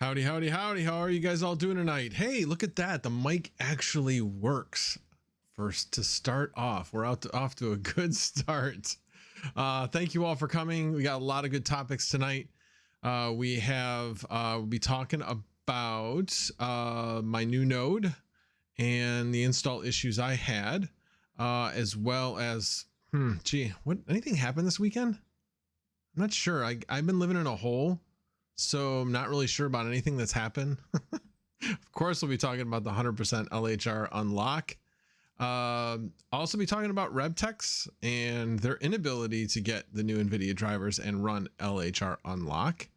Howdy, howdy, howdy. How are you guys all doing tonight? Hey, look at that. The mic actually works. First to start off, we're off to a good start. Thank you all for coming. We got a lot of good topics tonight. We'll be talking about my new node and the install issues I had, as well as, anything happened this weekend? I'm not sure. I've been living in a hole, so I'm not really sure about anything that's happened. Of course, we'll be talking about the 100% LHR unlock. Also be talking about Rebtechs and their inability to get the new Nvidia drivers and run LHR unlock,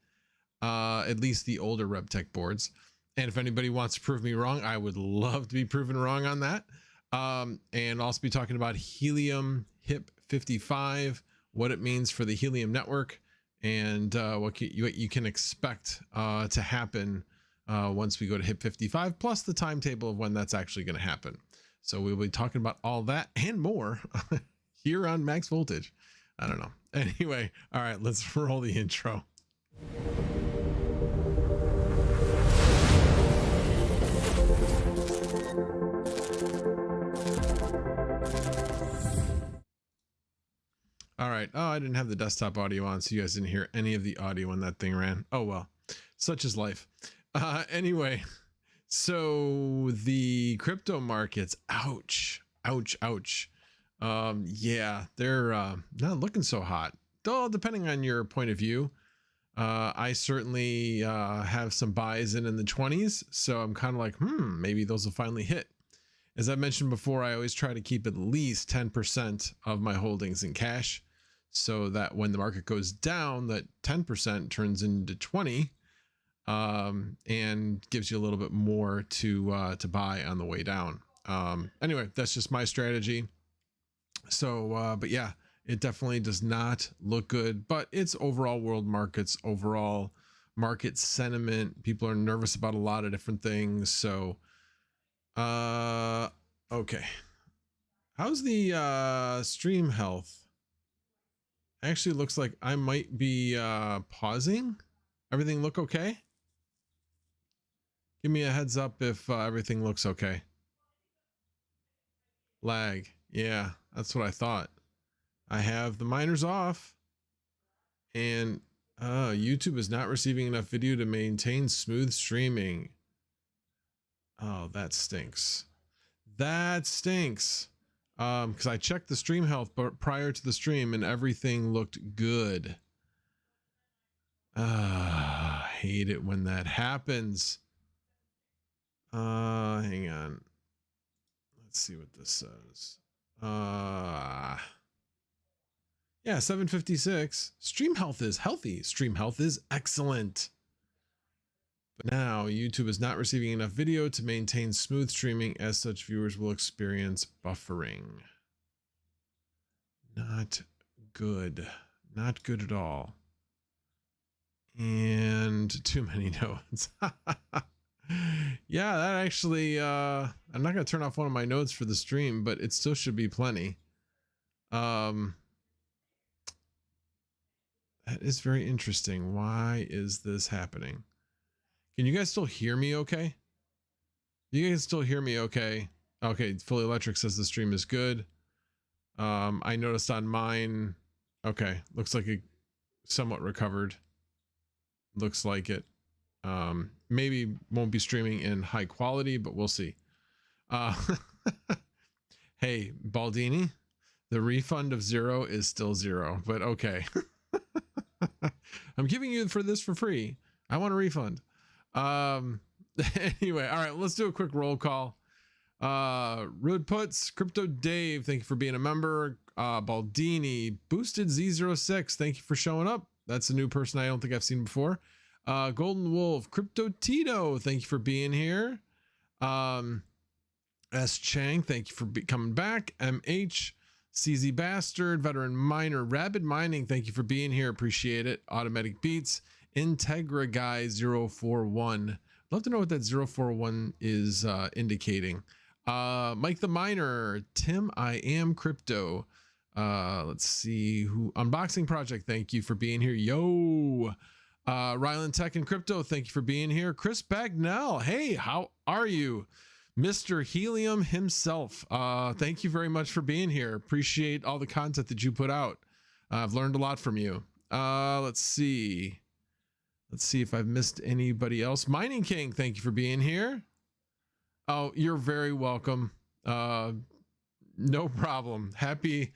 at least the older Rebtech boards. And if anybody wants to prove me wrong, I would love to be proven wrong on that. And also be talking about Helium HIP 55, what it means for the Helium network, and what you can expect to happen once we go to HIP 55, plus the timetable of when that's actually going to happen. So we'll be talking about all that and more here on Max Voltage. I don't know. Anyway, all right, let's roll the intro. All right. Oh, I didn't have the desktop audio on, so you guys didn't hear any of the audio when that thing ran. Oh, well, such is life. Anyway, so the crypto markets, ouch. Yeah, they're not looking so hot, though, depending on your point of view. I certainly have some buys in the 20s, so I'm kind of like, maybe those will finally hit. As I mentioned before, I always try to keep at least 10% of my holdings in cash, so that when the market goes down, that 10% turns into 20, and gives you a little bit more to buy on the way down. Anyway, that's just my strategy. So, but yeah, it definitely does not look good, but it's overall world markets, overall market sentiment. People are nervous about a lot of different things. So, okay. How's the stream health? Actually looks like I might be pausing. Everything look okay? Give me a heads up if everything looks okay. Lag. Yeah, that's what I thought. I have the miners off, and YouTube is not receiving enough video to maintain smooth streaming. Oh, that stinks. That stinks. Because I checked the stream health prior to the stream and everything looked good. Hate it when that happens. Hang on. Let's see what this says. Yeah, 756. Stream health is healthy. Stream health is excellent. But now YouTube is not receiving enough video to maintain smooth streaming. As such, viewers will experience buffering. Not good. Not good at all. And too many nodes. Yeah, that actually, I'm not going to turn off one of my nodes for the stream, but it still should be plenty. That is very interesting. Why is this happening? Can you guys still hear me okay? You guys still hear me okay? Okay, Fully Electric says the stream is good. I noticed on mine, okay, looks like it somewhat recovered. Looks like it. Maybe won't be streaming in high quality, but we'll see. Hey, Baldini, the refund of 0 is still 0, but okay. I'm giving you for this for free. I want a refund. Anyway, all right, let's do a quick roll call. Rude Puts, Crypto Dave, thank you for being a member. Baldini, Boosted Z06, thank you for showing up. That's a new person I don't think I've seen before. Golden Wolf, Crypto Tito, thank you for being here. S Chang, thank you for coming back. MH, CZ Bastard, Veteran Miner, Rabid Mining, thank you for being here, appreciate it. Automatic Beats, Integra Guy 041, love to know what that 041 is indicating. Mike the Miner, Tim I Am Crypto, let's see who, Unboxing Project, thank you for being here. Yo, Ryland Tech and Crypto, thank you for being here. Chris Bagnell, hey, how are you? Mr. Helium himself, thank you very much for being here. Appreciate all the content that you put out. I've learned a lot from you. Let's see if I've missed anybody else. Mining King, thank you for being here. Oh, you're very welcome. No problem. Happy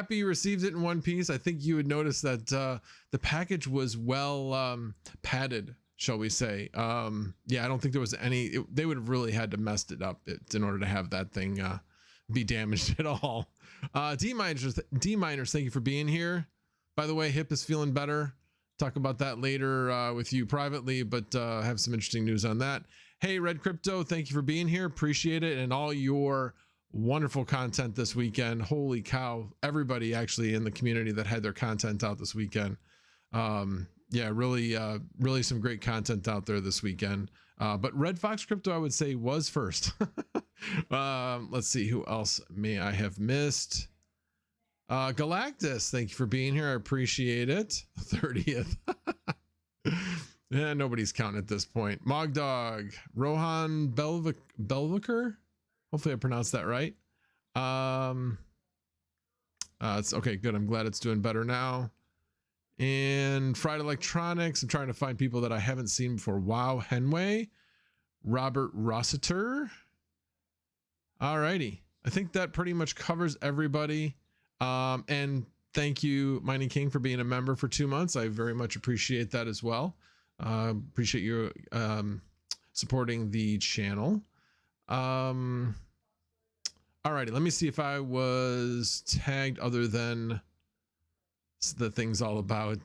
you received it in one piece. I think you would notice that the package was well padded, shall we say. Yeah, I don't think there was any, they would have really had to messed it up in order to have that thing be damaged at all. D-Miners, thank you for being here. By the way, HIP is feeling better. Talk about that later with you privately, but have some interesting news on that. Hey, Red Crypto, thank you for being here. Appreciate it. And all your wonderful content this weekend. Holy cow. Everybody actually in the community that had their content out this weekend. Yeah, really some great content out there this weekend. But Red Fox Crypto, I would say, was first. Let's see who else may I have missed. Galactus, thank you for being here. I appreciate it. 30th. Yeah, nobody's counting at this point. Mogdog, Rohan Belviker. Hopefully I pronounced that right. It's okay, good. I'm glad it's doing better now. And Fried Electronics, I'm trying to find people that I haven't seen before. Wow, Henway, Robert Rossiter. Alrighty, I think that pretty much covers everybody. And thank you, Mining King, for being a member for 2 months. I very much appreciate that as well. Appreciate you supporting the channel. Alrighty, let me see if I was tagged other than the things all about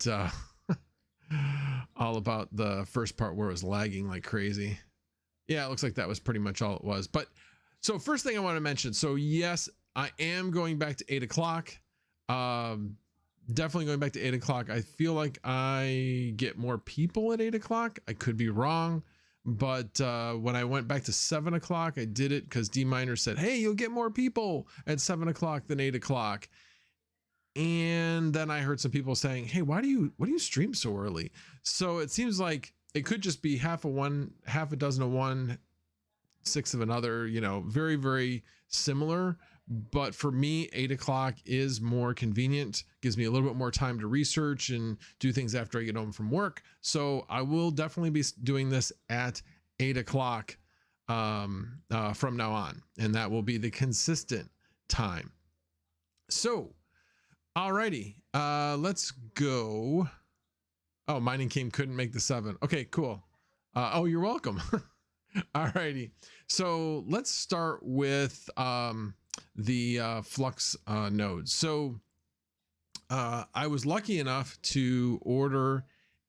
the first part where it was lagging like crazy. Yeah, it looks like that was pretty much all it was. But so first thing I want to mention, so yes, I am going back to 8 o'clock. Definitely going back to 8 o'clock. I feel like I get more people at 8 o'clock. I could be wrong, but when I went back to 7 o'clock, I did it because D-Miner said, hey, you'll get more people at 7 o'clock than 8 o'clock. And then I heard some people saying, hey, why do you stream so early? So it seems like it could just be half a one, half a dozen of one, six of another, you know, very, very similar. But for me, 8 o'clock is more convenient, gives me a little bit more time to research and do things after I get home from work. So I will definitely be doing this at 8 o'clock from now on, and that will be the consistent time. So, alrighty, let's go. Oh, Mining King couldn't make the 7. Okay, cool. Oh, you're welcome. Alrighty, so let's start with the Flux nodes. So I was lucky enough to order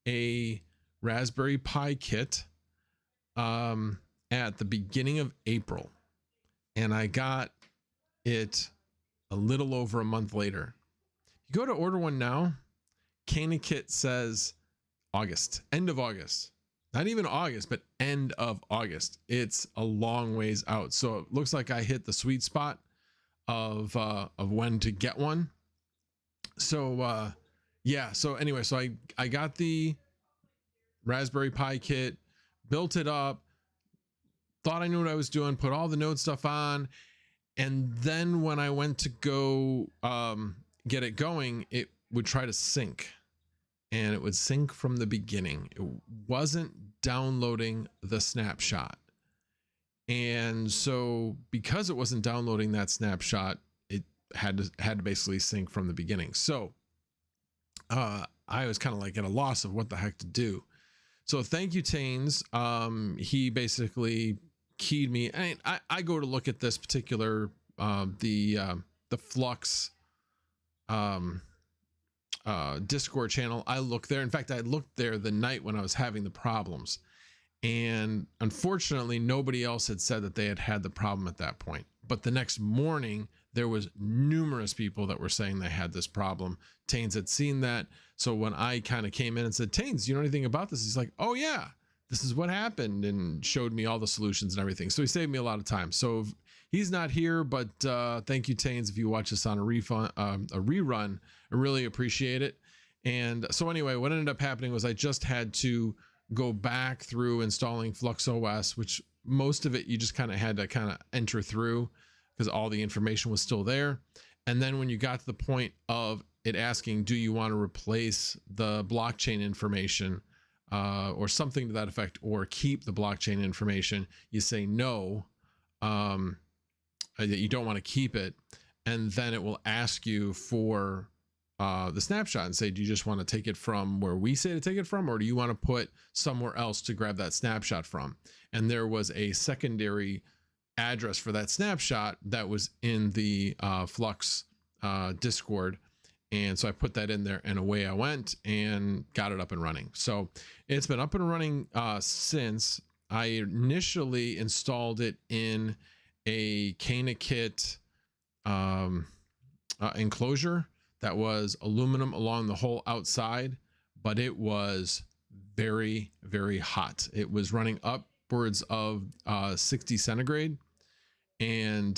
a Raspberry Pi kit at the beginning of April, and I got it a little over a month later. You go to order one now, CanaKit says August, end of August. Not even August, but end of August. It's a long ways out. So it looks like I hit the sweet spot of when to get one. So yeah, so anyway, so I got the Raspberry Pi kit, built it up, thought I knew what I was doing, put all the node stuff on, and then when I went to go get it going, it would try to sync, and it would sync from the beginning. It wasn't downloading the snapshot. And so because it wasn't downloading that snapshot, it had to basically sync from the beginning. So I was kind of like at a loss of what the heck to do. So thank you, Taines. He basically keyed me. And I go to look at this particular the Flux Discord channel. I look there. In fact, I looked there the night when I was having the problems, and unfortunately nobody else had said that they had the problem at that point. But the next morning there was numerous people that were saying they had this problem. Taines had seen that. So when I kind of came in and said, Taines, you know anything about this? He's like, oh yeah, this is what happened, and showed me all the solutions and everything. So he saved me a lot of time. So he's not here, but thank you, Taines. If you watch this on a rerun, I really appreciate it. And so anyway, what ended up happening was I just had to go back through installing Flux OS, which most of it you just kind of had to kind of enter through because all the information was still there. And then when you got to the point of it asking, do you want to replace the blockchain information or something to that effect, or keep the blockchain information, you say no, that you don't want to keep it. And then it will ask you for the snapshot and say, do you just want to take it from where we say to take it from, or do you want to put somewhere else to grab that snapshot from? And there was a secondary address for that snapshot that was in the Flux Discord. And so I put that in there and away I went and got it up and running. So it's been up and running since. I initially installed it in a CanaKit enclosure that was aluminum along the whole outside, but it was very, very hot. It was running upwards of 60 centigrade, and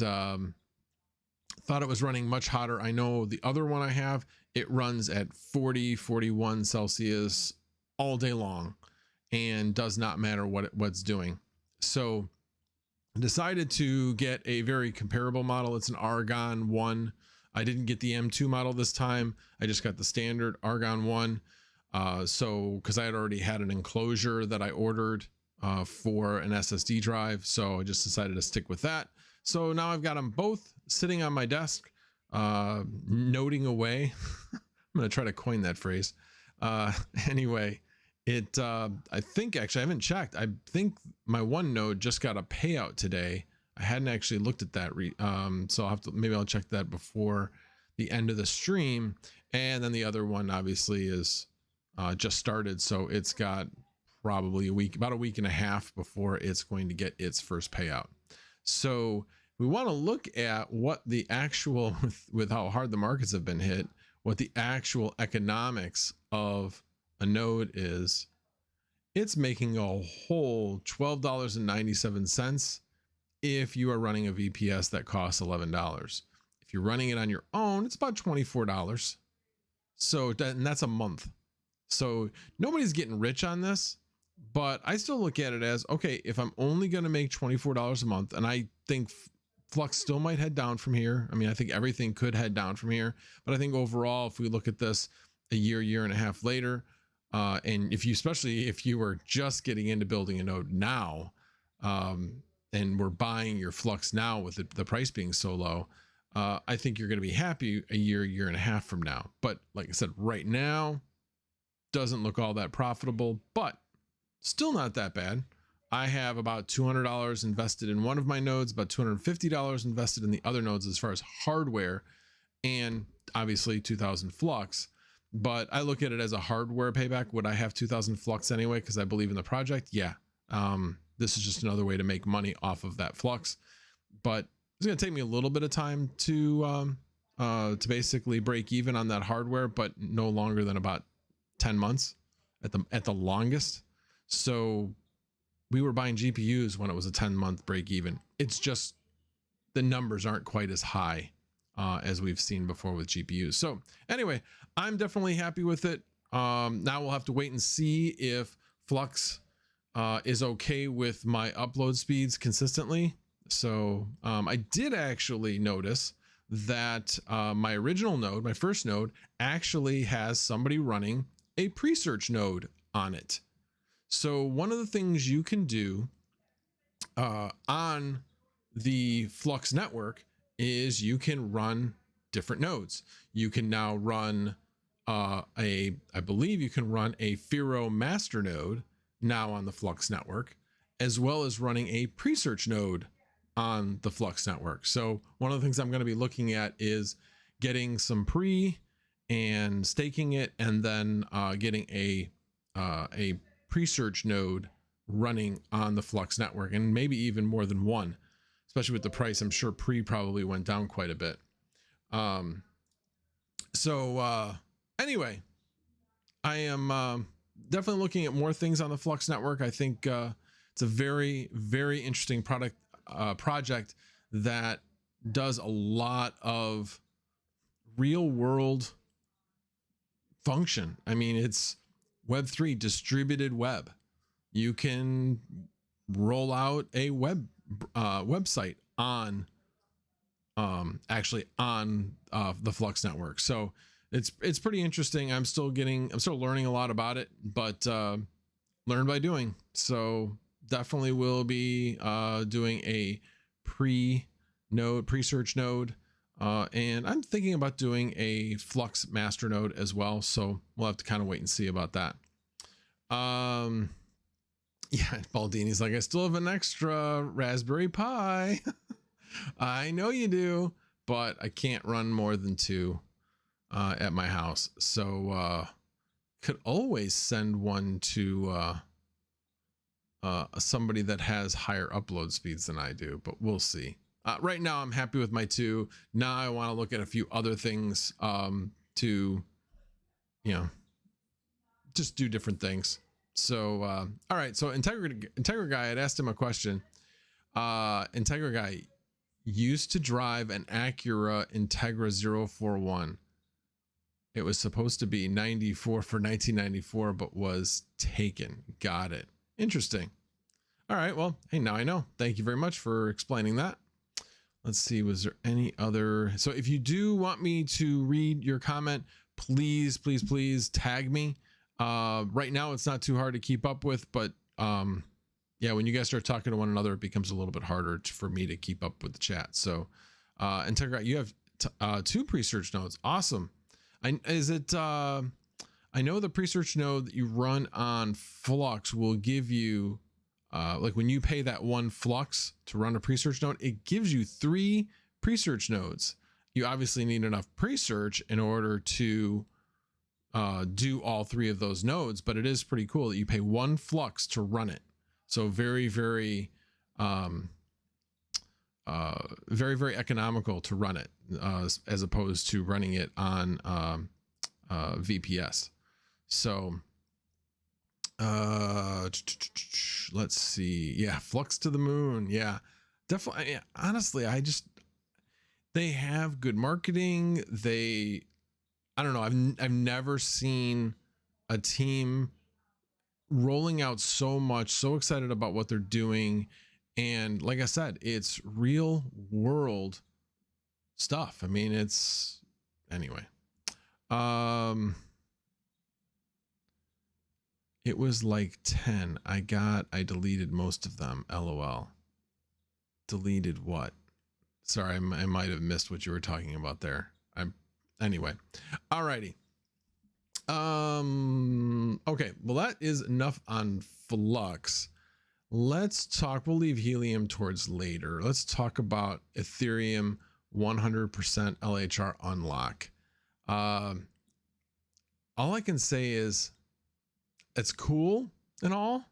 thought it was running much hotter. I know the other one I have, it runs at 40, 41 Celsius all day long and does not matter what's doing. So I decided to get a very comparable model. It's an Argon 1. I didn't get the M2 model this time. I just got the standard Argon 1. So because I had already had an enclosure that I ordered for an SSD drive. So I just decided to stick with that. So now I've got them both sitting on my desk, noting away. I'm going to try to coin that phrase. Anyway, I think actually, I haven't checked. I think my one node just got a payout today. I hadn't actually looked at that. So I'll have to, maybe I'll check that before the end of the stream. And then the other one obviously is just started. So it's got probably about a week and a half before it's going to get its first payout. So we want to look at what the actual, with how hard the markets have been hit, what the actual economics of a node is. It's making a whole $12.97 if you are running a VPS that costs $11. If you're running it on your own, it's about $24. So and that's a month. So nobody's getting rich on this, but I still look at it as, okay, if I'm only going to make $24 a month, and I think Flux still might head down from here. I mean, I think everything could head down from here, but I think overall, if we look at this a year and a half later, and especially if you were just getting into building a node now, and we're buying your Flux now with the price being so low, I think you're going to be happy a year and a half from now. But like I said, right now doesn't look all that profitable, but still not that bad. I have about $200 invested in one of my nodes, about $250 invested in the other nodes as far as hardware, and obviously 2,000 Flux. But I look at it as a hardware payback. Would I have 2,000 Flux anyway because I believe in the project? Yeah. This is just another way to make money off of that Flux. But it's going to take me a little bit of time to basically break even on that hardware, but no longer than about 10 months at the longest. So we were buying GPUs when it was a 10-month break even. It's just the numbers aren't quite as high as we've seen before with GPUs. So anyway, I'm definitely happy with it. Now we'll have to wait and see if Flux is okay with my upload speeds consistently. So I did actually notice that my original node, my first node, actually has somebody running a pre-search node on it. So one of the things you can do on the Flux network is you can run different nodes. You can now run I believe you can run a Firo master node now on the Flux network, as well as running a pre-search node on the Flux network. So one of the things I'm going to be looking at is getting some pre and staking it, and then getting a pre-search node running on the Flux network, and maybe even more than one, especially with the price. I'm sure pre probably went down quite a bit. Anyway, I am definitely looking at more things on the Flux network. I think it's a very, very interesting project that does a lot of real world function. I mean, it's Web3, distributed web. You can roll out a website on actually on the Flux network. So it's pretty interesting. I'm still learning a lot about it, but learn by doing. So definitely will be doing a pre-search node, and I'm thinking about doing a Flux master node as well. So we'll have to kind of wait and see about that. Yeah, Baldini's like, I still have an extra Raspberry Pi. I know you do, but I can't run more than 2 at my house. So could always send one to somebody that has higher upload speeds than I do, but we'll see. Right now I'm happy with my 2. Now I want to look at a few other things to, you know, just do different things. So all right, so Integra guy, I'd asked him a question. Integra guy used to drive an Acura Integra 041. It was supposed to be 94 for 1994, but was taken. Got it. Interesting. All right, well, hey, now I know. Thank you very much for explaining that. Let's see, was there any other? So if you do want me to read your comment, please tag me. Right now it's not too hard to keep up with, but yeah, when you guys start talking to one another, it becomes a little bit harder for me to keep up with the chat. So Integra, you have 2 pre-search nodes. Awesome. I know the pre-search node that you run on Flux will give you like when you pay that 1 Flux to run a pre-search node, it gives you 3 pre-search nodes. You obviously need enough pre-search in order to do all 3 of those nodes, but it is pretty cool that you pay 1 Flux to run it. So very economical to run it as opposed to running it on VPS. So let's see. Yeah, Flux to the moon. Yeah, definitely. Honestly, they have good marketing. I don't know. I've never seen a team rolling out so much, so excited about what they're doing. And like I said, it's real world stuff. I mean, it's anyway. It was like 10. I deleted most of them. LOL. Deleted what? Sorry, I might have missed what you were talking about there. Anyway. Alrighty. Okay, well, that is enough on Flux. Let's talk, we'll leave Helium towards later. Let's talk about Ethereum 100% LHR unlock. All I can say is it's cool and all,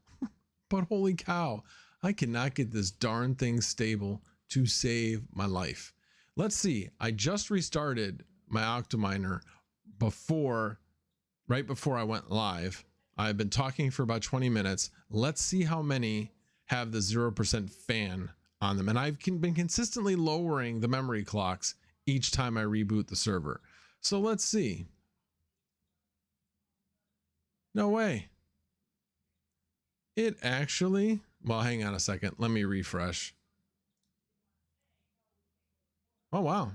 but holy cow, I cannot get this darn thing stable to save my life. Let's see. I just restarted my Octominer right before I went live. I've been talking for about 20 minutes. Let's see how many have the 0% fan on them. And I've been consistently lowering the memory clocks each time I reboot the server. So let's see. No way. It actually, well, hang on a second. Let me refresh. Oh, wow.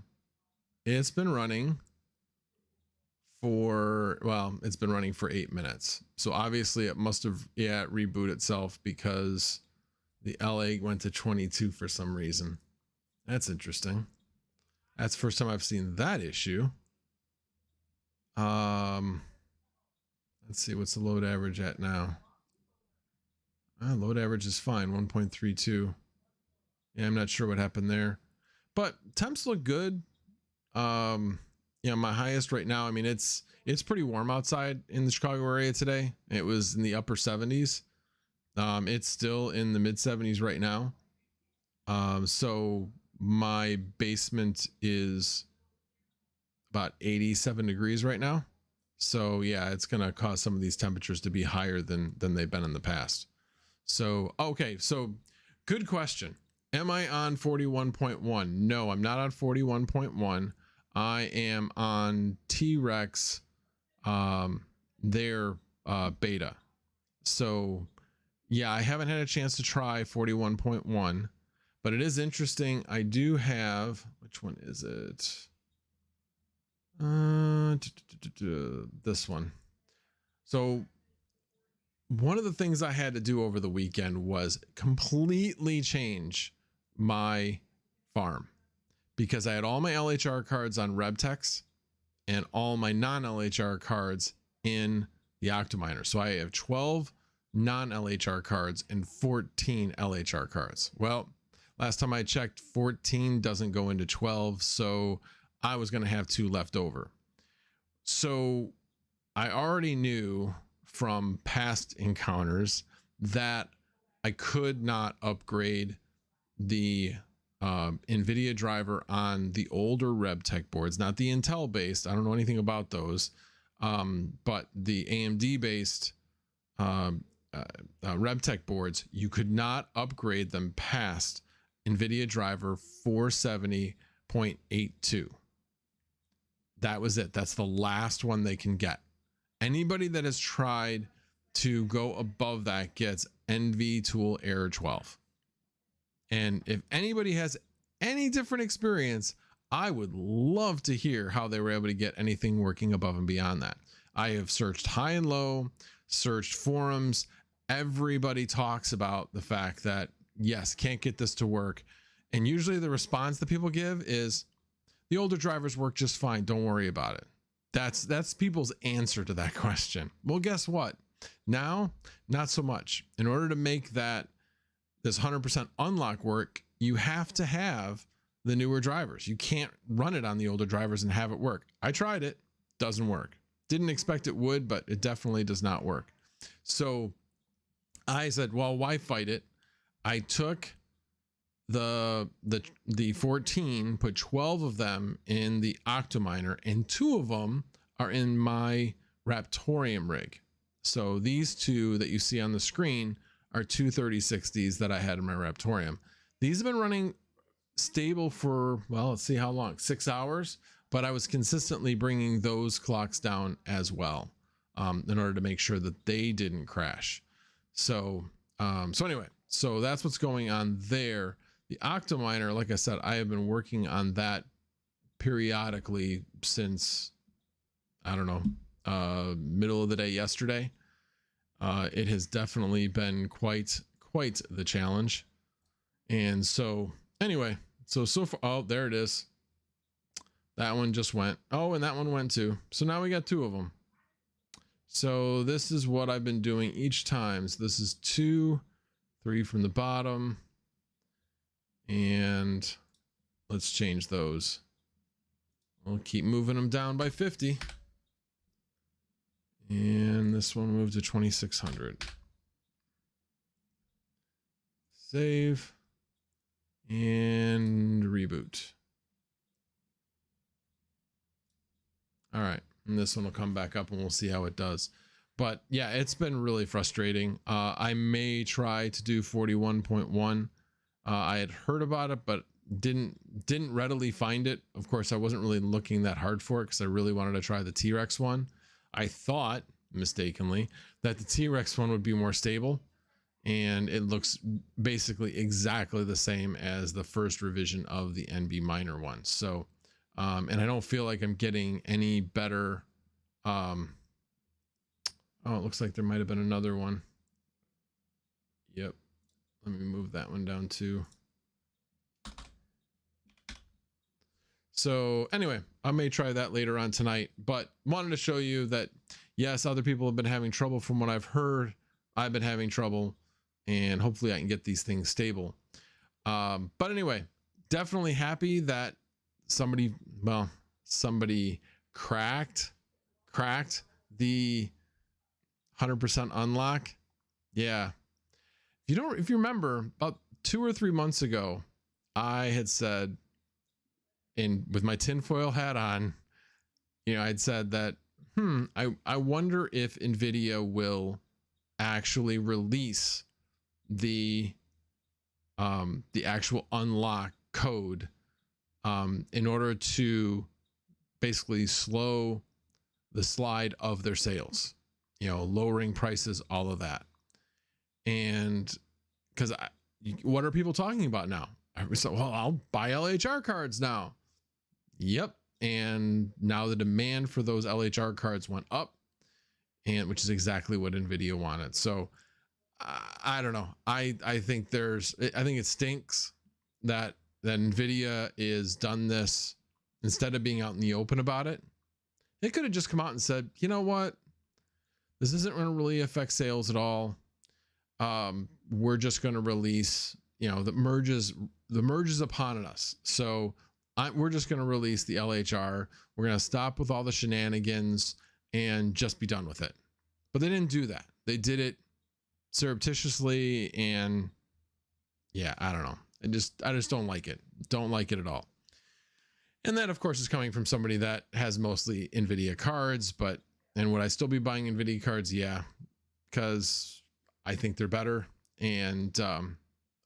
It's been running for, well, it's been running for 8 minutes. So obviously it must have, yeah, it rebooted itself because the LA went to 22 for some reason. That's interesting. That's the first time I've seen that issue. Let's see, what's the load average at now? Load average is fine, 1.32. Yeah, I'm not sure what happened there, but temps look good. Yeah, my highest right now, I mean, it's pretty warm outside in the Chicago area today. It was in the upper 70s. It's still in the mid 70s right now. So my basement is about 87 degrees right now. So yeah, it's going to cause some of these temperatures to be higher than they've been in the past. So, okay. So good question. Am I on 41.1? No, I'm not on 41.1. I am on T-Rex their beta. So yeah, I haven't had a chance to try 41.1, but it is interesting. I do have, which one is it? This one. So one of the things I had to do over the weekend was completely change my farm, because I had all my LHR cards on Rebtech and all my non-LHR cards in the Octominer. So I have 12 non-LHR cards and 14 LHR cards. Well, last time I checked, 14 doesn't go into 12, so I was going to have 2 left over. So I already knew from past encounters that I could not upgrade the Nvidia driver on the older Rebtech boards, not the Intel based. I don't know anything about those, but the AMD based Rebtech boards, you could not upgrade them past Nvidia driver 470.82. That was it. That's the last one they can get. Anybody that has tried to go above that gets NV Tool Error 12. And if anybody has any different experience, I would love to hear how they were able to get anything working above and beyond that. I have searched high and low, searched forums. Everybody talks about the fact that, yes, can't get this to work. And usually the response that people give is, the older drivers work just fine, don't worry about it. That's people's answer to that question. Well, guess what? Now, not so much. In order to make this 100% unlock work, you have to have the newer drivers. You can't run it on the older drivers and have it work. I tried it, doesn't work. Didn't expect it would, but it definitely does not work. So I said, well, why fight it? I took the 14, put 12 of them in the Octominer, and 2 of them are in my Raptorium rig. So these 2 that you see on the screen are 2 3060s that I had in my Raptorium. These have been running stable for, well, let's see how long, 6 hours, but I was consistently bringing those clocks down as well, in order to make sure that they didn't crash. So anyway, so that's what's going on there. The Octominer, like I said, I have been working on that periodically since, I don't know, middle of the day yesterday. It has definitely been quite the challenge. And so anyway, so far, oh, there it is. That one just went. Oh, and that one went too. So now we got 2 of them. So this is what I've been doing each time. So this is 2, 3 from the bottom. And let's change those. We'll keep moving them down by 50. And this one moved to 2600. Save and reboot. All right, and this one will come back up and we'll see how it does. But yeah, it's been really frustrating. I may try to do 41.1. I had heard about it, but didn't readily find it. Of course, I wasn't really looking that hard for it because I really wanted to try the T-Rex one. I thought, mistakenly, that the T-Rex one would be more stable, and it looks basically exactly the same as the first revision of the NB Miner one. So, and I don't feel like I'm getting any better. Oh, it looks like there might have been another one. Yep. Let me move that one down too. So anyway, I may try that later on tonight, but wanted to show you that, yes, other people have been having trouble. From what I've heard, I've been having trouble, and hopefully I can get these things stable. But anyway, definitely happy that somebody cracked the 100% unlock. Yeah. If you remember, about 2 or 3 months ago, I had said, with my tinfoil hat on, I'd said that, I wonder if Nvidia will actually release the actual unlock code in order to basically slow the slide of their sales, you know, lowering prices, all of that. And because what are people talking about now? So, well, I'll buy LHR cards now. Yep. And now the demand for those LHR cards went up, and which is exactly what Nvidia wanted. So I don't know. I think it stinks that Nvidia is done this instead of being out in the open about it. They could have just come out and said, you know what, this isn't going to really affect sales at all. We're just going to release, you know, the merge is upon us. So we're just going to release the LHR. We're going to stop with all the shenanigans and just be done with it. But they didn't do that. They did it surreptitiously, and yeah, I don't know. I just don't like it. Don't like it at all. And that, of course, is coming from somebody that has mostly Nvidia cards. And would I still be buying Nvidia cards? Yeah, because I think they're better, and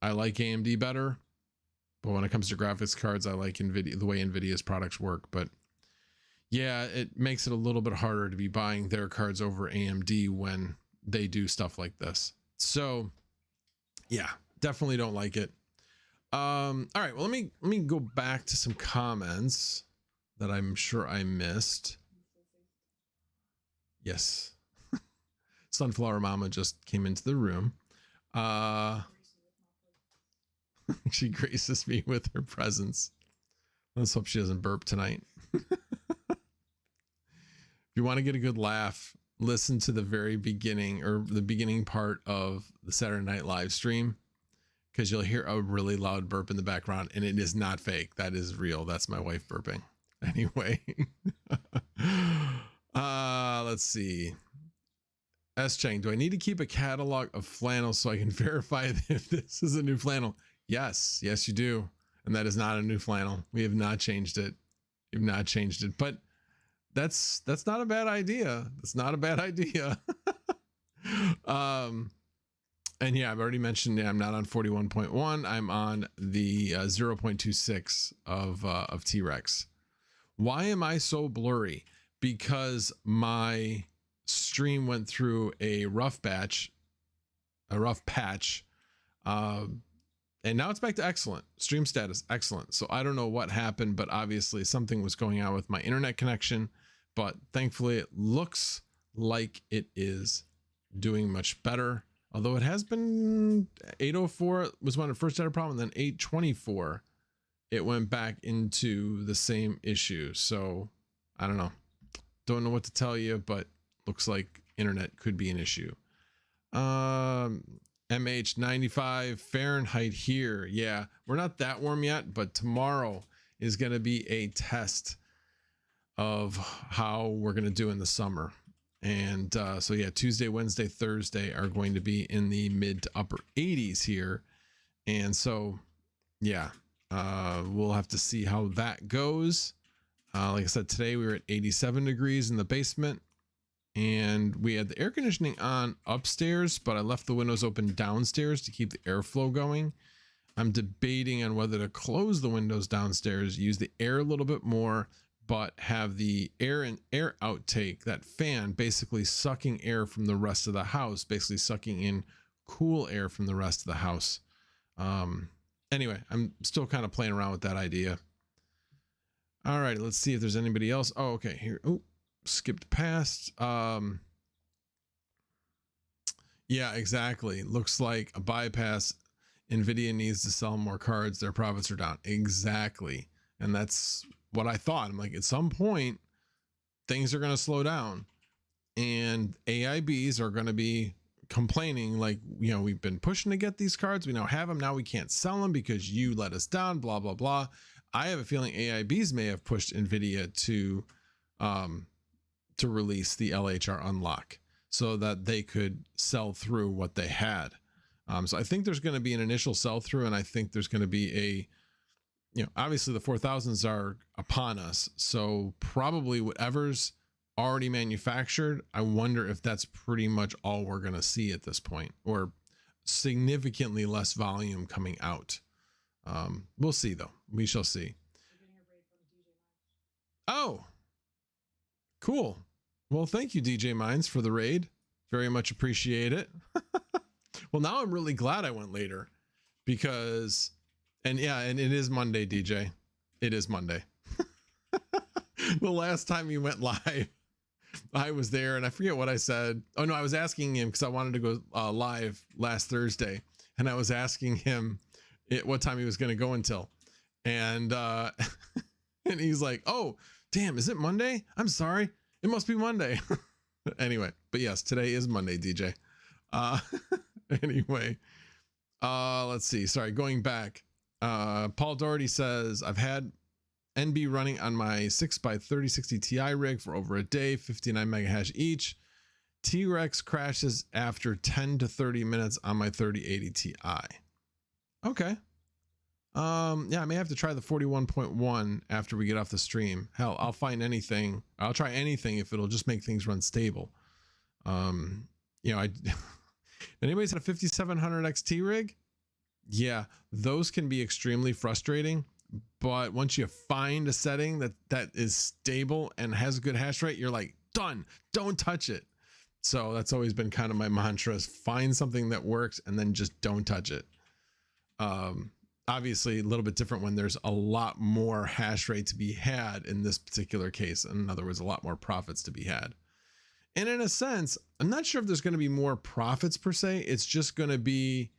I like AMD better. But when it comes to graphics cards, I like Nvidia, the way Nvidia's products work. But yeah, it makes it a little bit harder to be buying their cards over AMD when they do stuff like this. So yeah, definitely don't like it. All right, well, let me go back to some comments that I'm sure I missed. Yes. Sunflower Mama just came into the room. She graces me with her presence. Let's hope she doesn't burp tonight. If you want to get a good laugh, listen to the very beginning, or the beginning part of the Saturday Night Live stream, because you'll hear a really loud burp in the background, and it is not fake. That is real. That's my wife burping. Anyway. Let's see. S. Chang, do I need to keep a catalog of flannels so I can verify if this is a new flannel? Yes, you do. And that is not a new flannel. We have not changed it. We've not changed it, but that's not a bad idea. That's not a bad idea. And yeah, I've already mentioned, I'm not on 41.1. I'm on the 0.26 of T-Rex. Why am I so blurry? Because my stream went through a rough patch, and now it's back to excellent. Stream status, excellent. So I don't know what happened, but obviously something was going on with my internet connection, but thankfully it looks like it is doing much better. Although it has been 804 was when it first had a problem, and then 824, it went back into the same issue. So I don't know. Don't know what to tell you, but looks like internet could be an issue. MH 95 Fahrenheit here. Yeah, we're not that warm yet, but tomorrow is going to be a test of how we're going to do in the summer. And so yeah, Tuesday, Wednesday, Thursday are going to be in the mid to upper 80s here. And so yeah, we'll have to see how that goes. Like I said, today we were at 87 degrees in the basement, and we had the air conditioning on upstairs, but I left the windows open downstairs to keep the airflow going. I'm debating on whether to close the windows downstairs, use the air a little bit more, but have the air outtake, that fan basically sucking air from the rest of the house, basically sucking in cool air from the rest of the house. Anyway, I'm still kind of playing around with that idea. All right, let's see if there's anybody else. Oh, okay, here. Oh, skipped past. Yeah, exactly. Looks like a bypass. Nvidia needs to sell more cards. Their profits are down. Exactly. And that's what I thought. I'm like, at some point, things are going to slow down, and AIBs are going to be complaining, like, you know, we've been pushing to get these cards. We now have them. Now we can't sell them because you let us down, blah, blah, blah. I have a feeling AIBs may have pushed Nvidia to release the LHR unlock so that they could sell through what they had. So I think there's going to be an initial sell through, and I think there's going to be a, you know, obviously the 4000s are upon us. So probably whatever's already manufactured, I wonder if that's pretty much all we're going to see at this point, or significantly less volume coming out. We'll see though. We shall see. Oh, cool. Well, thank you, DJ Mines, for the raid. Very much appreciate it. Well, now I'm really glad I went later because, and yeah, and it is Monday, DJ. It is Monday. The last time you went live, I was there and I forget what I said. Oh no, I was asking him because I wanted to go live last Thursday, and I was asking him what time he was going to go until, and and he's like, "Oh, damn, is it Monday? I'm sorry, it must be Monday." Anyway, but yes, today is Monday, DJ. Anyway, let's see. Sorry, going back. Paul Doherty says, I've had NB running on my 6x3060 Ti rig for over a day, 59 mega hash each. T-Rex crashes after 10 to 30 minutes on my 3080 Ti. Okay. Yeah, I may have to try the 41.1 after we get off the stream. Hell, I'll find anything. I'll try anything if it'll just make things run stable. You know, anybody's had a 5700 XT rig? Yeah, those can be extremely frustrating, but once you find a setting that is stable and has a good hash rate, you're like, done, don't touch it. So that's always been kind of my mantra, is find something that works and then just don't touch it. Obviously a little bit different when there's a lot more hash rate to be had in this particular case. In other words, a lot more profits to be had. And in a sense, I'm not sure if there's going to be more profits per se. It's just going to be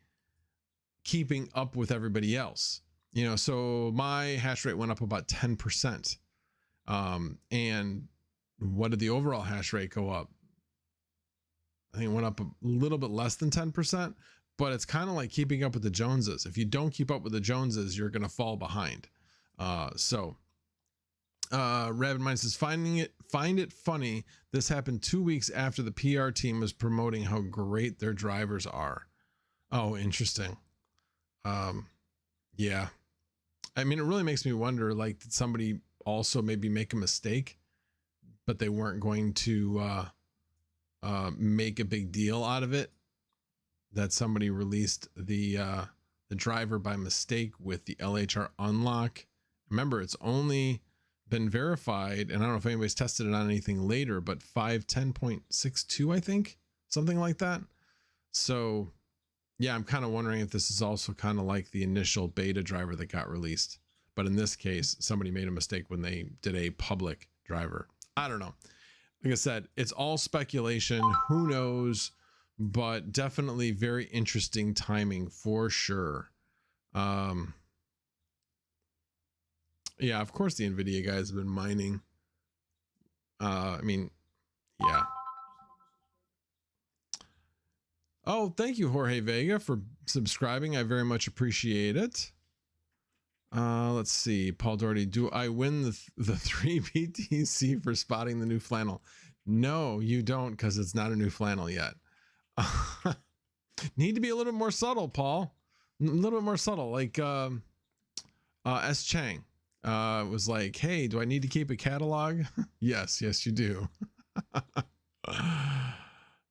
keeping up with everybody else. You know, so my hash rate went up about 10%. And what did the overall hash rate go up? I think it went up a little bit less than 10%, but it's kind of like keeping up with the Joneses. If you don't keep up with the Joneses, you're going to fall behind. Rabbit Mind says, find it funny. This happened 2 weeks after the PR team was promoting how great their drivers are. Oh, interesting. Yeah. I mean, it really makes me wonder, like, did somebody also maybe make a mistake, but they weren't going to make a big deal out of it, that somebody released the driver by mistake with the LHR unlock. Remember, it's only been verified, and I don't know if anybody's tested it on anything later, but 5.10.62, I think, something like that. So yeah, I'm kind of wondering if this is also kind of like the initial beta driver that got released, but in this case, somebody made a mistake when they did a public driver. I don't know. Like I said, it's all speculation. Who knows? But definitely very interesting timing for sure. Yeah, of course the Nvidia guys have been mining. I mean, yeah. Oh, thank you, Jorge Vega, for subscribing. I very much appreciate it. Let's see, Paul Doherty, do I win the 3 BTC for spotting the new flannel? No, you don't, because it's not a new flannel yet. Need to be a little more subtle, Paul. A little bit more subtle, like S. Chang was like, hey, do I need to keep a catalog? Yes, you do.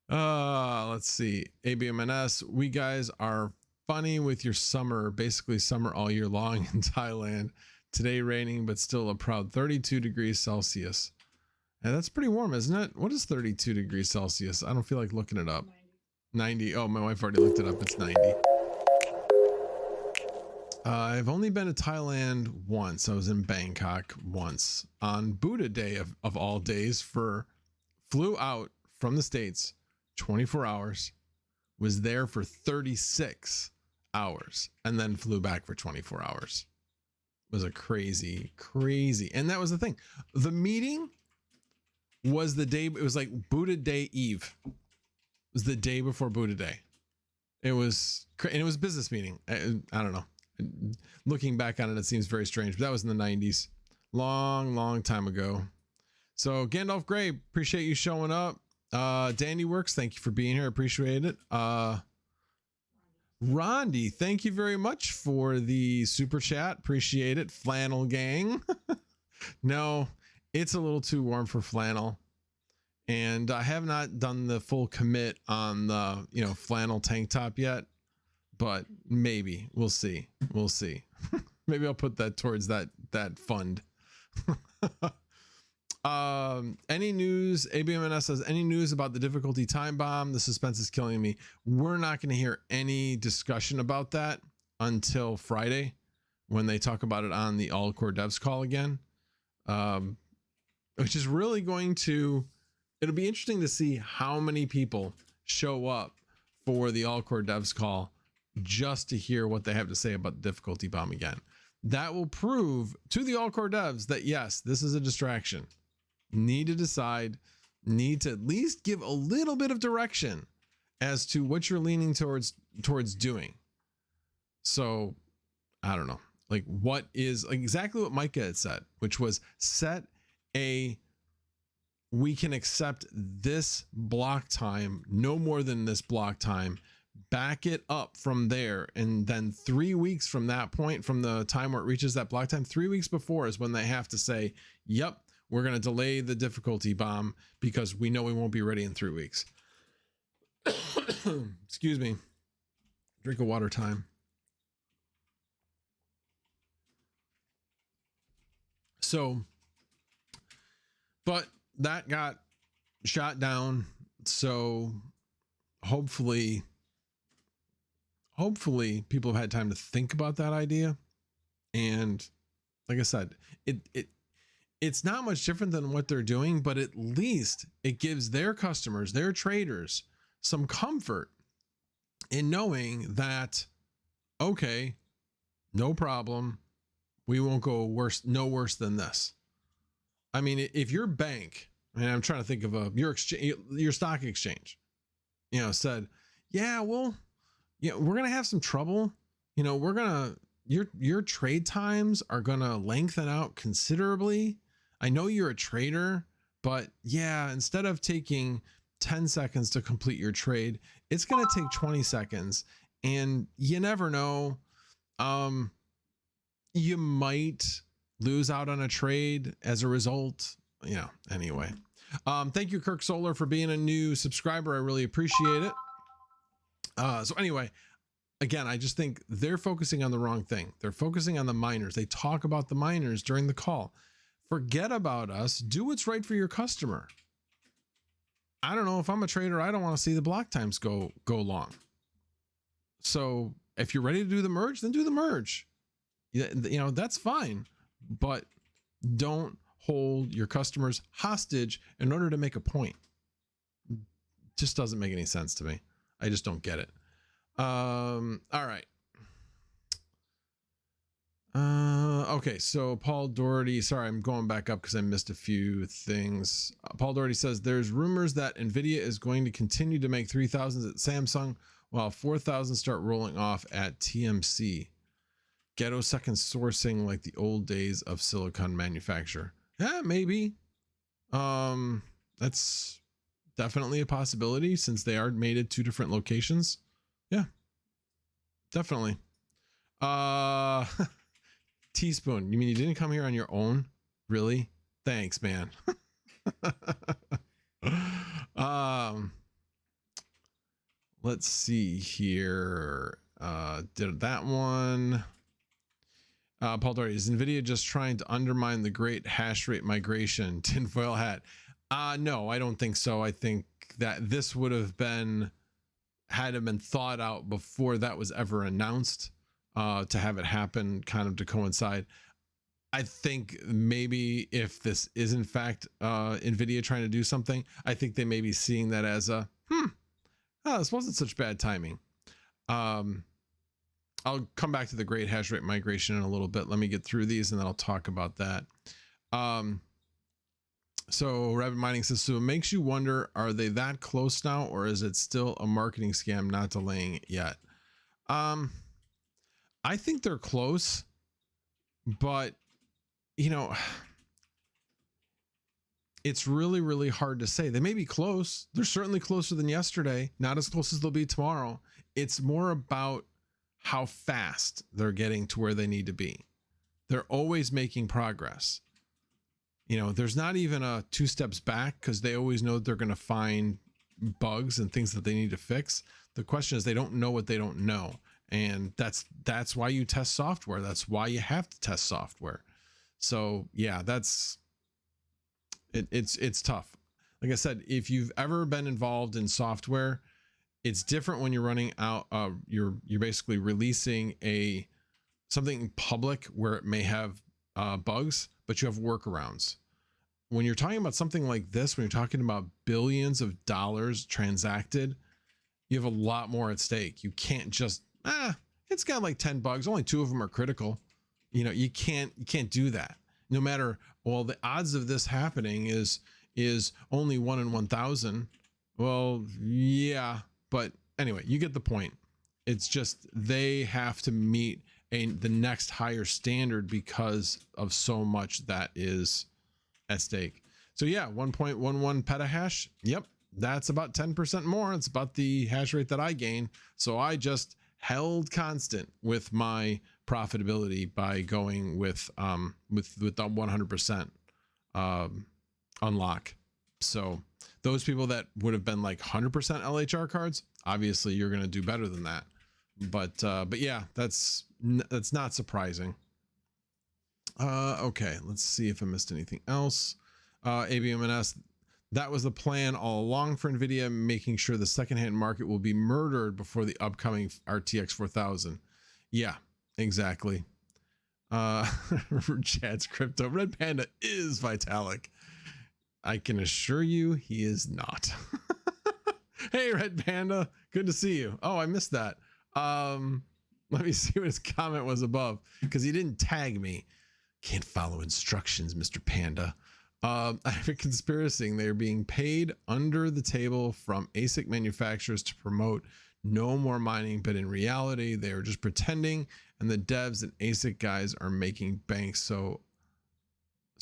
Let's see, ABMNS, we guys are funny with your summer, basically summer all year long in Thailand. Today raining, but still a proud 32 degrees Celsius. And that's pretty warm, isn't it? What is 32 degrees Celsius? I don't feel like looking it up. 90. Oh, my wife already looked it up. It's 90. I've only been to Thailand once. I was in Bangkok once on Buddha Day of all days. Flew out from the States 24 hours, was there for 36 hours, and then flew back for 24 hours. It was a crazy. And that was the thing. The meeting was the day, it was like Buddha Day Eve. It was the day before Buddha Day. It was, and it was a business meeting. I don't know. Looking back on it, it seems very strange, but that was in the 90s. Long time ago. So Gandalf Gray, appreciate you showing up. Dandy Works, thank you for being here. Appreciate it. Rondi, thank you very much for the super chat. Appreciate it. Flannel gang. No, it's a little too warm for flannel. And I have not done the full commit on the, flannel tank top yet, but maybe we'll see. Maybe I'll put that towards that fund. Any news? ABMNS says, any news about the difficulty time bomb? The suspense is killing me. We're not going to hear any discussion about that until Friday when they talk about it on the all core devs call again. Which is really going to, it'll be interesting to see how many people show up for the all core devs call just to hear what they have to say about the difficulty bomb again. That will prove to the all core devs that yes, this is a distraction. Need to decide, need to at least give a little bit of direction as to what you're leaning towards doing. So I don't know, like what is like exactly what Micah had said, which was set a, we can accept this block time, no more than this block time, back it up from there. And then 3 weeks from that point, from the time where it reaches that block time, 3 weeks before is when they have to say, yep, we're going to delay the difficulty bomb because we know we won't be ready in 3 weeks. Excuse me. Drink of water time. So, but that got shot down. So hopefully people have had time to think about that idea. And like I said, it's not much different than what they're doing, but at least it gives their customers, their traders, some comfort in knowing that, okay, no problem. We won't go worse, no worse than this. I mean, if your bank, and I'm trying to think of your exchange, your stock exchange, you know, said, yeah, well, yeah, we're going to have some trouble. You know, we're going to, your trade times are going to lengthen out considerably. I know you're a trader, but yeah, instead of taking 10 seconds to complete your trade, it's going to take 20 seconds. And you never know. You might lose out on a trade as a result. You know, anyway. Thank you, Kirk Solar, for being a new subscriber. I really appreciate it. So anyway, again, I just think they're focusing on the wrong thing. They're focusing on the miners. They talk about the miners during the call. Forget about us. Do what's right for your customer. I don't know, if I'm a trader, I don't want to see the block times go long. So if you're ready to do the merge, then do the merge. You know, that's fine, but don't hold your customers hostage in order to make a point. Just doesn't make any sense to me. I just don't get it. All right. Okay, so Paul Doherty, sorry, I'm going back up because I missed a few things. Paul Doherty says there's rumors that Nvidia is going to continue to make 3000s at Samsung while 4000 start rolling off at TMC. Ghetto second sourcing like the old days of silicon manufacture. Yeah, maybe. That's definitely a possibility since they are made at 2 different locations. Yeah, definitely. Teaspoon, you mean you didn't come here on your own? Really? Thanks, man. Let's see here. Did that one. Paul Doherty, is Nvidia just trying to undermine the great hash rate migration? Tinfoil hat. No, I don't think so. I think that this would have been, had it been thought out before that was ever announced, to have it happen kind of to coincide. I think maybe if this is in fact Nvidia trying to do something, I think they may be seeing that as a, this wasn't such bad timing. I'll come back to the great hash rate migration in a little bit. Let me get through these and then I'll talk about that. So Rabbit Mining says, so it makes you wonder, are they that close now, or is it still a marketing scam not delaying it yet? I think they're close, but you know, it's really, really hard to say. They may be close. They're certainly closer than yesterday, not as close as they'll be tomorrow. It's more about how fast they're getting to where they need to be. They're always making progress. You know, there's not even a 2 steps back because they always know they're going to find bugs and things that they need to fix. The question is they don't know what they don't know. And that's why you test software. That's why you have to test software. So yeah, It's tough. Like I said, if you've ever been involved in software, it's different when you're running out. You're basically releasing something public where it may have bugs, but you have workarounds. When you're talking about something like this, when you're talking about billions of dollars transacted, you have a lot more at stake. You can't just, it's got like 10 bugs. Only 2 of them are critical. You know, you can't do that. No matter, well, the odds of this happening is only 1 in 1,000. Well, yeah, but anyway, you get the point. It's just, they have to meet the next higher standard because of so much that is at stake. So yeah, 1.11 petahash. Yep, that's about 10% more. It's about the hash rate that I gain. So I just held constant with my profitability by going with the 100% unlock. So those people that would have been like 100% LHR cards, obviously you're going to do better than that. But yeah, that's not surprising. Okay, let's see if I missed anything else. ABMNS, that was the plan all along for Nvidia, making sure the secondhand market will be murdered before the upcoming RTX 4000. Yeah, exactly. Chad's crypto. Red Panda is Vitalik. I can assure you he is not. Hey, Red Panda, good to see you. Oh, I missed that. Let me see what his comment was above, because he didn't tag me. Can't follow instructions, Mr. Panda. I have a conspiracy. They're being paid under the table from ASIC manufacturers to promote no more mining, but in reality, they are just pretending, and the devs and ASIC guys are making bank, so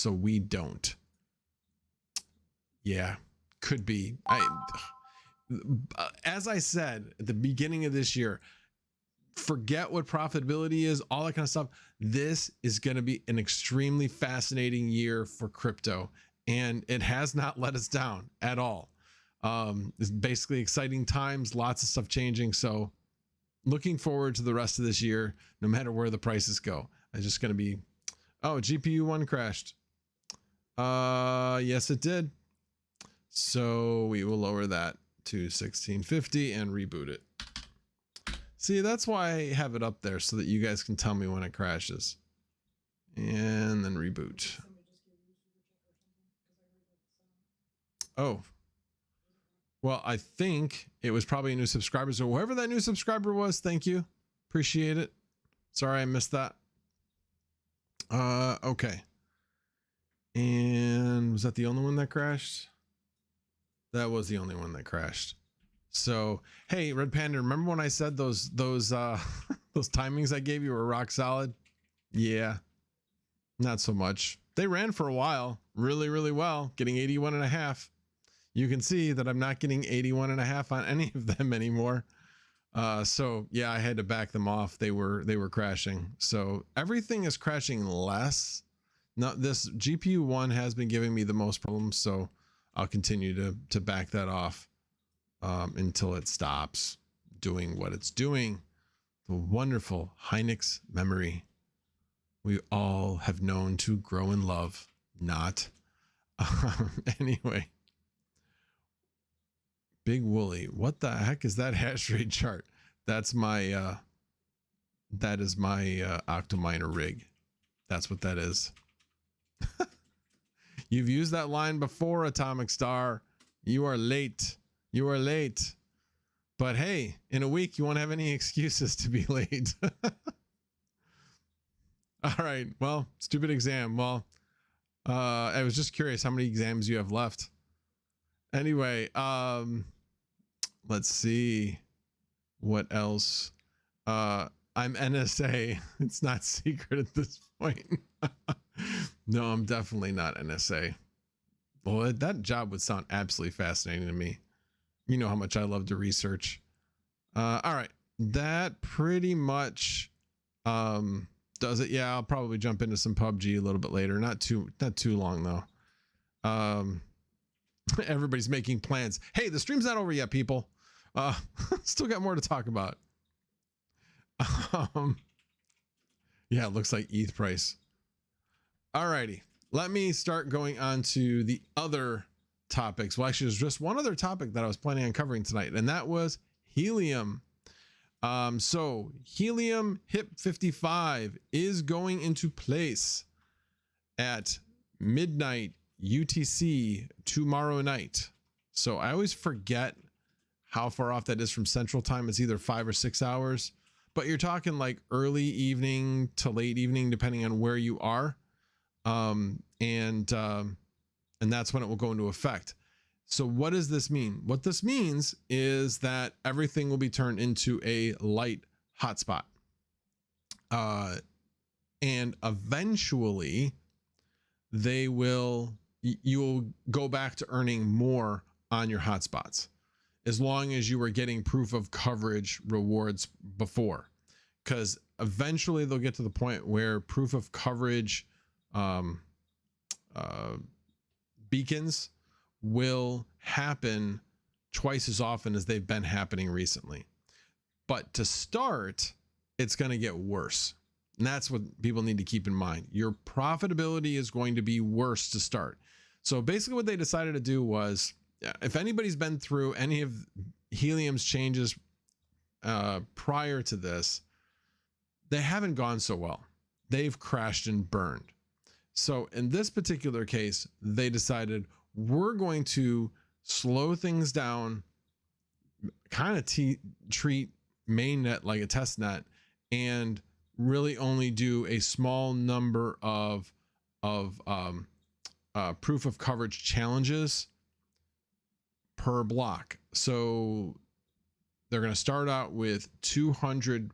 we don't. Yeah, could be. As I said at the beginning of this year, forget what profitability is, all that kind of stuff. This is going to be an extremely fascinating year for crypto, and it has not let us down at all. It's basically exciting times, lots of stuff changing. So looking forward to the rest of this year, no matter where the prices go. It's just going to be, oh, GPU 1 crashed. Yes, it did. So we will lower that to 1650 and reboot it. See, that's why I have it up there, so that you guys can tell me when it crashes. And then reboot. Oh. Well, I think it was probably a new subscriber. So whoever that new subscriber was, thank you. Appreciate it. Sorry I missed that. Okay. And was that the only one that crashed? That was the only one that crashed. So, hey, Red Panda, remember when I said those those timings I gave you were rock solid? Yeah, not so much. They ran for a while, really, really well, getting 81.5. You can see that I'm not getting 81.5 on any of them anymore. So yeah, I had to back them off. They were crashing. So everything is crashing less. Now this GPU 1 has been giving me the most problems, so I'll continue to back that off until it stops doing what it's doing. The wonderful Hynix memory we all have known to grow in love. Not. Anyway. Big Wooly, what the heck is that hash rate chart? That's my that is my Octominer rig. That's what that is. You've used that line before, Atomic Star. You are late. You are late. But hey, in a week you won't have any excuses to be late. All right. Well, stupid exam. Well, I was just curious how many exams you have left. Anyway, let's see what else. I'm NSA. It's not secret at this point. No, I'm definitely not NSA. Well, that job would sound absolutely fascinating to me. You know how much I love to research. All right, that pretty much does it. Yeah, I'll probably jump into some PUBG a little bit later. Not too long though. Everybody's making plans. Hey, the stream's not over yet, people. Still got more to talk about. Yeah, it looks like ETH price. Alrighty. let me start going on to the other topics. Well, actually, there's just one other topic that I was planning on covering tonight, and that was helium. So Helium HIP 55 is going into place at midnight UTC tomorrow night. So I always forget how far off that is from Central Time. It's either 5 or 6 hours, but you're talking like early evening to late evening, depending on where you are. And that's when it will go into effect. So what does this mean? What this means is that everything will be turned into a light hotspot. And eventually you'll go back to earning more on your hotspots, as long as you were getting proof of coverage rewards before, because eventually they'll get to the point where proof of coverage beacons will happen twice as often as they've been happening recently. But to start, it's going to get worse. And that's what people need to keep in mind. Your profitability is going to be worse to start. So basically what they decided to do was, if anybody's been through any of Helium's changes prior to this, they haven't gone so well. They've crashed and burned. So in this particular case, they decided, we're going to slow things down, kind of treat mainnet like a test net, and really only do a small number of proof of coverage challenges per block. So they're going to start out with 200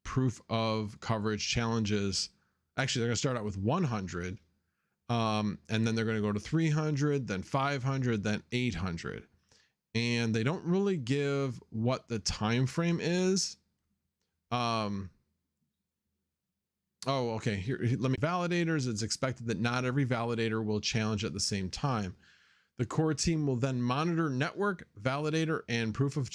proof of coverage challenges. Actually, they're going to start out with 100. And then they're going to go to 300, then 500, then 800. And they don't really give what the time frame is. Oh, okay. Here, let me validators. It's expected that not every validator will challenge at the same time. The core team will then monitor network, validator, and proof of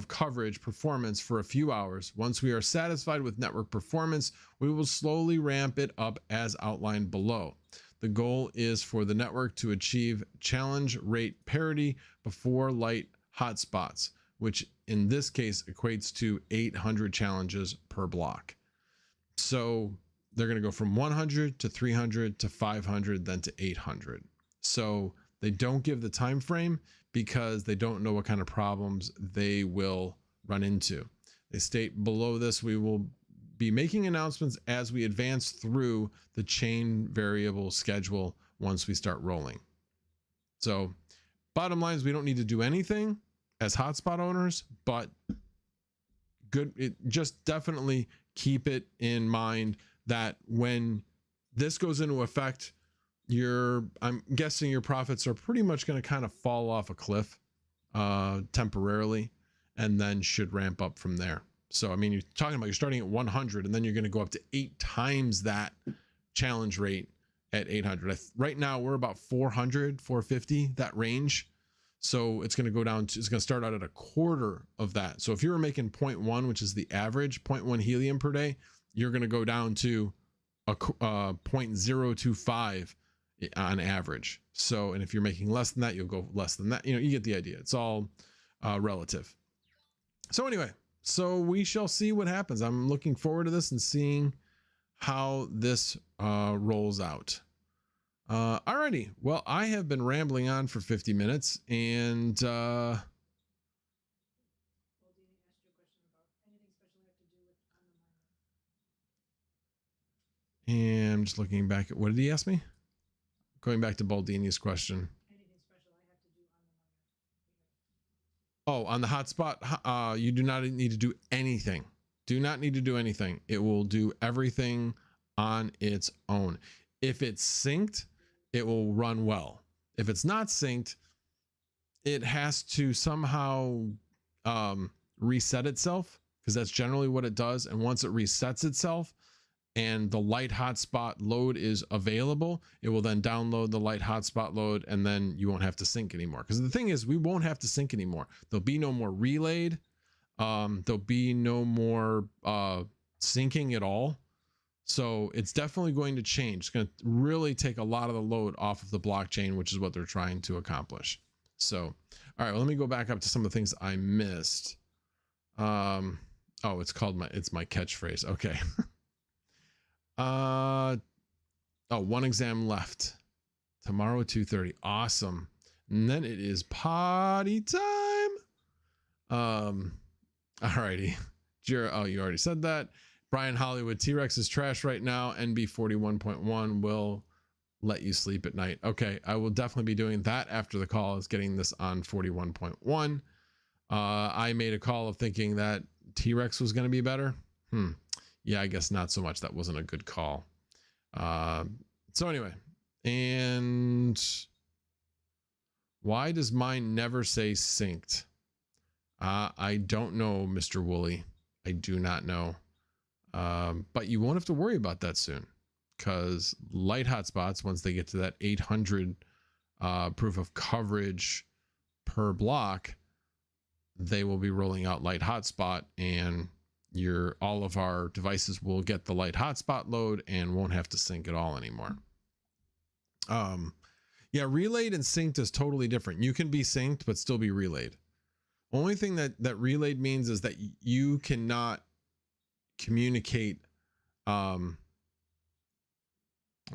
coverage performance for a few hours. Once we are satisfied with network performance, we will slowly ramp it up as outlined below. The goal is for the network to achieve challenge rate parity before light hotspots, which in this case equates to 800 challenges per block. So they're going to go from 100 to 300 to 500, then to 800. So they don't give the time frame because they don't know what kind of problems they will run into. They state below this, we will be making announcements as we advance through the chain variable schedule once we start rolling. So bottom line is, we don't need to do anything as hotspot owners, but just definitely keep it in mind that when this goes into effect, I'm guessing your profits are pretty much going to kind of fall off a cliff temporarily, and then should ramp up from there. So, I mean, you're talking about, you're starting at 100 and then you're going to go up to 8 times that challenge rate at 800. Right now we're about 400, 450, that range. So it's going to go down to, it's going to start out at a quarter of that. So if you were making 0.1, which is the average 0.1 helium per day, you're going to go down to a 0.025 on average. So, and if you're making less than that, you'll go less than that. You know, you get the idea. It's all relative. So anyway, so we shall see what happens. I'm looking forward to this and seeing how this rolls out. Alrighty. Well, I have been rambling on for 50 minutes and I'm just looking back at, what did he ask me? Going back to Baldini's question. Oh, on the hotspot, you do not need to do anything. Do not need to do anything. It will do everything on its own. If it's synced, it will run well. If it's not synced, it has to somehow reset itself, because that's generally what it does. And once it resets itself and the light hotspot load is available, it will then download the light hotspot load, and then you won't have to sync anymore. Because the thing is, we won't have to sync anymore. There'll be no more relayed. There'll be no more syncing at all. So it's definitely going to change. It's going to really take a lot of the load off of the blockchain, which is what they're trying to accomplish. So, all right, well, let me go back up to some of the things I missed. Oh, it's my catchphrase. Okay. Oh, one exam left. Tomorrow at 2:30. Awesome. And then it is potty time. Alrighty. Oh, you already said that. Brian Hollywood, T-Rex is trash right now. NB 41.1 will let you sleep at night. Okay, I will definitely be doing that after the call, is getting this on 41.1. I made a call of thinking that T-Rex was going to be better. Yeah, I guess not so much. That wasn't a good call. So anyway, and why does mine never say synced? I don't know, Mr. Wooly. I do not know. But you won't have to worry about that soon, because light hotspots, once they get to that 800 proof of coverage per block, they will be rolling out light hotspot, and all of our devices will get the light hotspot load and won't have to sync at all anymore. Yeah, relayed and synced is totally different. You can be synced but still be relayed. Only thing that relayed means is that you cannot communicate. I'm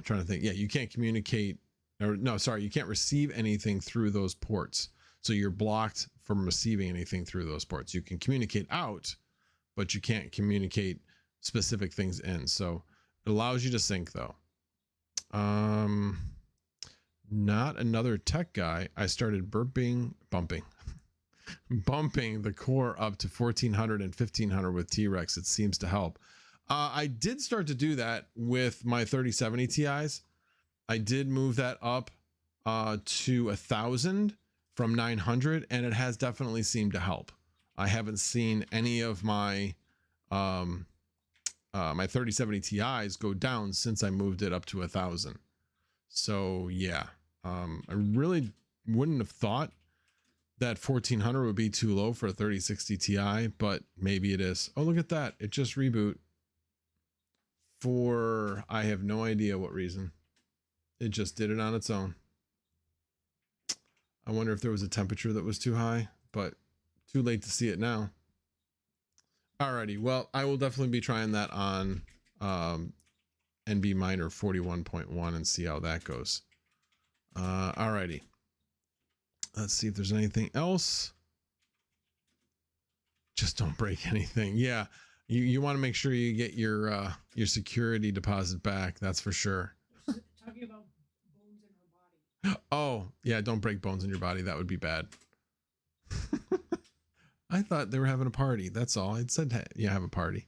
trying to think. Yeah, you can't communicate, or no, sorry, you can't receive anything through those ports. So you're blocked from receiving anything through those ports. You can communicate out, but you can't communicate specific things in. So it allows you to sync though. Not another tech guy. I started bumping the core up to 1400 and 1500 with T-Rex. It seems to help. I did start to do that with my 3070 Ti's. I did move that up to 1000 from 900, and it has definitely seemed to help. I haven't seen any of my my 3070 Ti's go down since I moved it up to 1000. So yeah, I really wouldn't have thought that 1400 would be too low for a 3060 Ti, but maybe it is. Oh, look at that. It just reboot for, I have no idea what reason. It just did it on its own. I wonder if there was a temperature that was too high, but too late to see it now. Alrighty, well, I will definitely be trying that on NB Miner 41.1 and see how that goes. Alrighty. Let's see if there's anything else. Just don't break anything. Yeah, you want to make sure you get your security deposit back. That's for sure. Talking about bones in her body. Oh, yeah, don't break bones in your body. That would be bad. I thought they were having a party. That's all. It said, hey, yeah, have a party.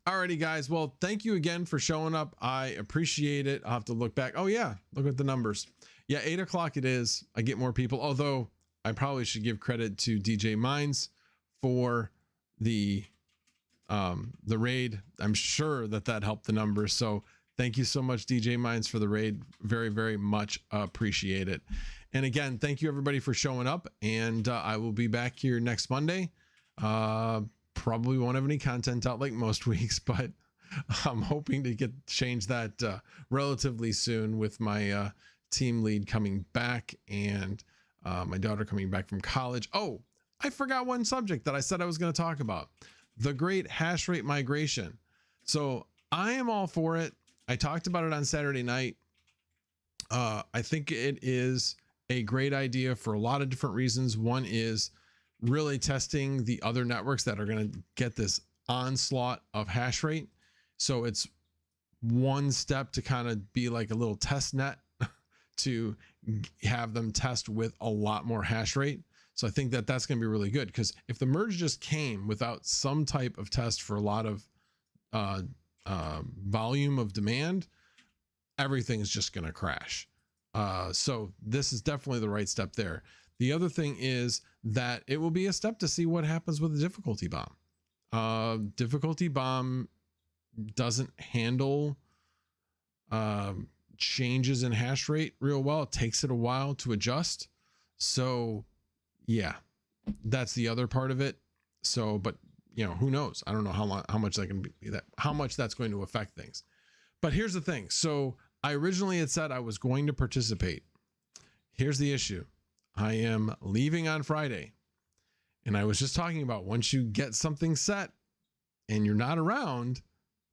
Alrighty, guys. Well, thank you again for showing up. I appreciate it. I'll have to look back. Oh yeah, look at the numbers. Yeah, 8 o'clock it is. I get more people, although I probably should give credit to DJ Mines for the raid. I'm sure that helped the numbers. So thank you so much, DJ Mines, for the raid. Very, very much appreciate it. And again, thank you everybody for showing up, and I will be back here next Monday. Probably won't have any content out like most weeks, but I'm hoping to change that relatively soon with my team lead coming back and my daughter coming back from college. Oh, I forgot one subject that I said I was going to talk about: the great hash rate migration. So I am all for it. I talked about it on Saturday night. I think it is a great idea for a lot of different reasons. One is really testing the other networks that are going to get this onslaught of hash rate. So it's one step to kind of be like a little test net to have them test with a lot more hash rate. So I think that's going to be really good, because if the merge just came without some type of test for a lot of volume of demand, everything is just going to crash. So this is definitely the right step there. The other thing is that it will be a step to see what happens with the difficulty bomb. Difficulty bomb doesn't handle changes in hash rate real well. It takes it a while to adjust. So yeah, that's the other part of it. So, but you know, who knows? I don't know how much how much that's going to affect things. But here's the thing. So I originally had said I was going to participate. Here's the issue. I am leaving on Friday. And I was just talking about once you get something set and you're not around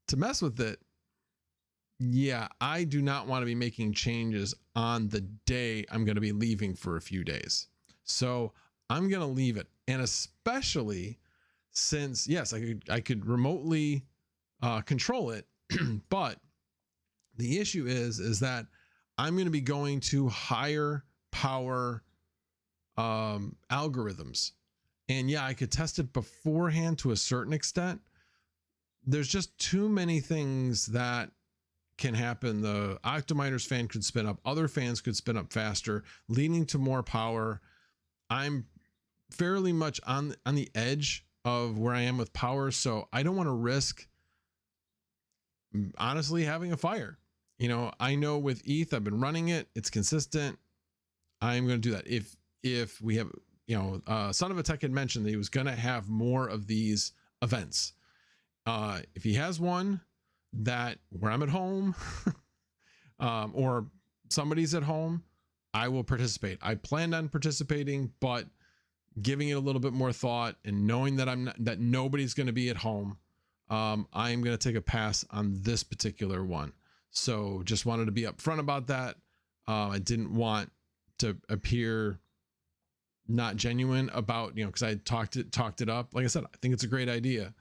to mess with it. Yeah, I do not want to be making changes on the day I'm going to be leaving for a few days. So I'm going to leave it. And especially since, yes, I could remotely control it, but the issue is that I'm going to be going to higher power algorithms. And yeah, I could test it beforehand to a certain extent. There's just too many things that can happen. The Octominers fan could spin up, other fans could spin up faster, leading to more power. I'm fairly much on the edge of where I am with power, so I don't want to risk, honestly, having a fire. You know, I know with ETH, I've been running it, it's consistent. I'm going to do that. If we have, you know, Son of a Tech had mentioned that he was going to have more of these events. If he has one that where I'm at home or somebody's at home, I will participate. I planned on participating, but giving it a little bit more thought and knowing that that nobody's going to be at home, I am going to take a pass on this particular one. So just wanted to be upfront about that. I didn't want to appear not genuine about, you know, because I talked it up. Like I said, I think it's a great idea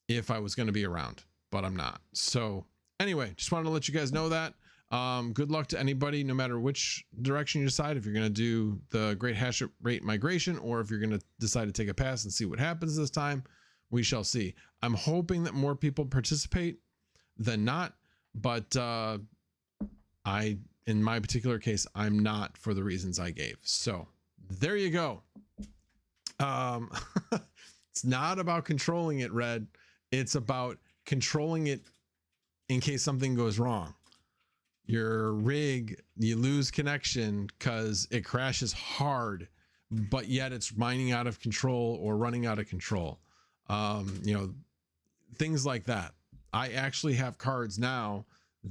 if I was going to be around, but I'm not. So anyway, just wanted to let you guys know that. Good luck to anybody, no matter which direction you decide, if you're going to do the great hash rate migration or if you're going to decide to take a pass and see what happens this time. We shall see. I'm hoping that more people participate than not, but in my particular case, I'm not, for the reasons I gave. So there you go. It's not about controlling it, Red. It's about controlling it in case something goes wrong. Your rig, you lose connection because it crashes hard, but yet it's mining out of control or running out of control. You know, things like that. I actually have cards now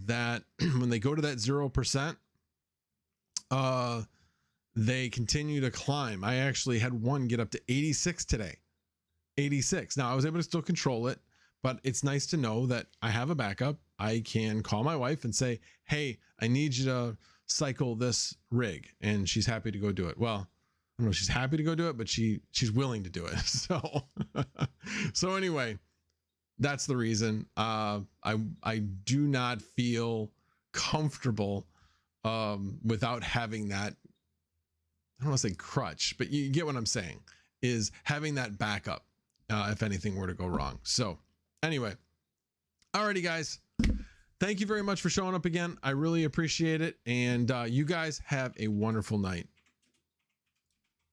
that when they go to that 0%, they continue to climb. I actually had one get up to 86 today. 86. Now I was able to still control it, but it's nice to know that I have a backup. I can call my wife and say, hey, I need you to cycle this rig. And she's happy to go do it. Well, I don't know if she's happy to go do it, but she's willing to do it. So anyway, that's the reason. I do not feel comfortable without having that, I don't want to say crutch, but you get what I'm saying, is having that backup if anything were to go wrong. So anyway, alrighty guys, thank you very much for showing up again. I really appreciate it. And you guys have a wonderful night.